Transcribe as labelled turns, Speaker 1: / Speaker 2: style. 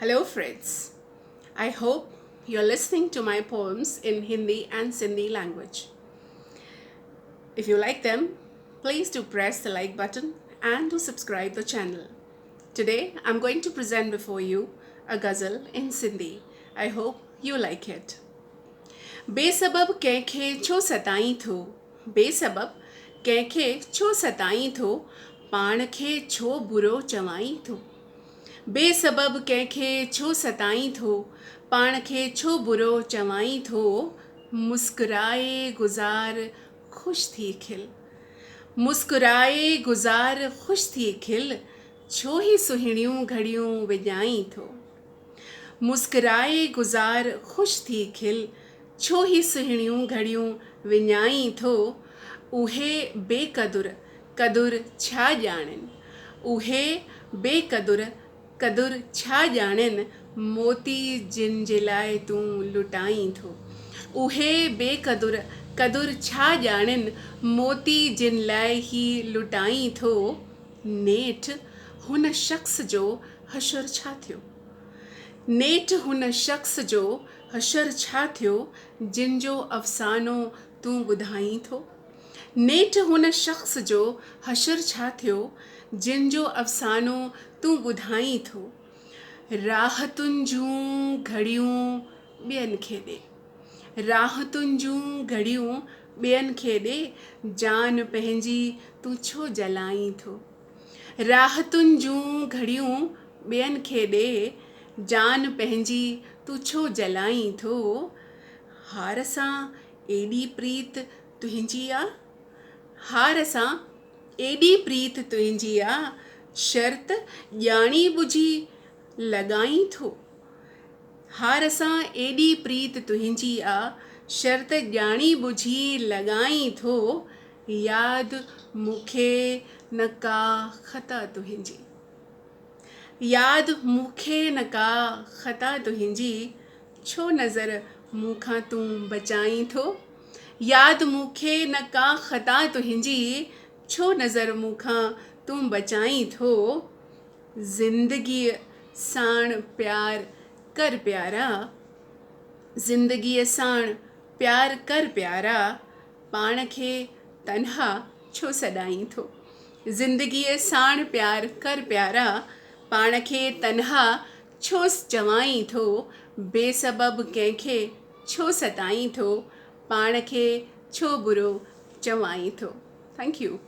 Speaker 1: Hello, friends. I hope you're listening to my poems in Hindi and Sindhi language. If you like them, please do press the like button and do subscribe the channel. Today, I'm going to present before you a ghazal in Sindhi. I hope you like it. बेसबब कंहिंखे छो सताईं थो बेसबब कंहिंखे छो सताईं थो पाण खे छो बुरो चवाईं थो बेसबब कंहिंखे छो सताईं थो पाण खे छो बुरो चवाईं थो मुस्कुराए गुज़ार ख़ुशि थी खिल मुस्कुराए गुज़ार ख़ुशि थी खिल छो ही सुहिणियूं घड़ियूं विञाईं थो मुस्कुराए गुज़ार ख़ुशि थी खिल छो ही सुहिणियूं घड़ियूं विञाईं थो उहे बेक़दुर क़दुरु छा ॼाणनि उहे बेक़दुर क़दुरु छा ॼाणनि मोती जिन जे लाइ तूं लुटाईं थो उहे बेक़दुर क़दुरु छा ॼाणनि मोती जिन लाइ ही लुटाईं थो नेठि हुन शख़्स जो हशर छा थियो नेठि हुन शख़्स जो हशर छा थियो जिन जो अफ़सानो तूं ॿुधाईं थो नेठि हुन शख़्स जो हशर छा थियो जिन जो अफ़सानो तूं ॿुधाईं थो राहतुनि जूं घड़ियूं ॿियनि खे ॾे राहतुनि जूं घड़ियूं ॿियनि खे ॾे जान पंहिंजी तूं छो जलाईं थो राहतुनि जूं घड़ियूं ॿियनि खे ॾे जान पंहिंजी तूं छो जलाईं थो हार सां एॾी प्रीत तुंहिंजी आहे हार सां एॾी प्रीत तुंहिंजी आहे शर्त ॼाणी बुझी लॻाईं थो हार सां एॾी प्रीत तुंहिंजी आहे शर्त ॼाणी बुझी लॻाईं थो यादि मूंखे न का ख़ता तुंहिंजी यादि मूंखे न का ख़ता तुंहिंजी छो नज़र मूंखां तूं बचाईं थो यादि मूंखे न का ख़ता तुंहिंजी छो नज़र मूंखां तूं बचाईं थो ज़िंदगीअ साण प्यार कर प्यारा ज़िंदगीअ साण प्यार कर प्यारा पाण खे तन्हा छो सॾाईं थो ज़िंदगीअ साण प्यार कर प्यारा पाण खे तन्हा छो चवाईं थो बेसबब कंहिंखे छो सताईं थो पाण खे छो बुरो चवाईं थो थैंक यू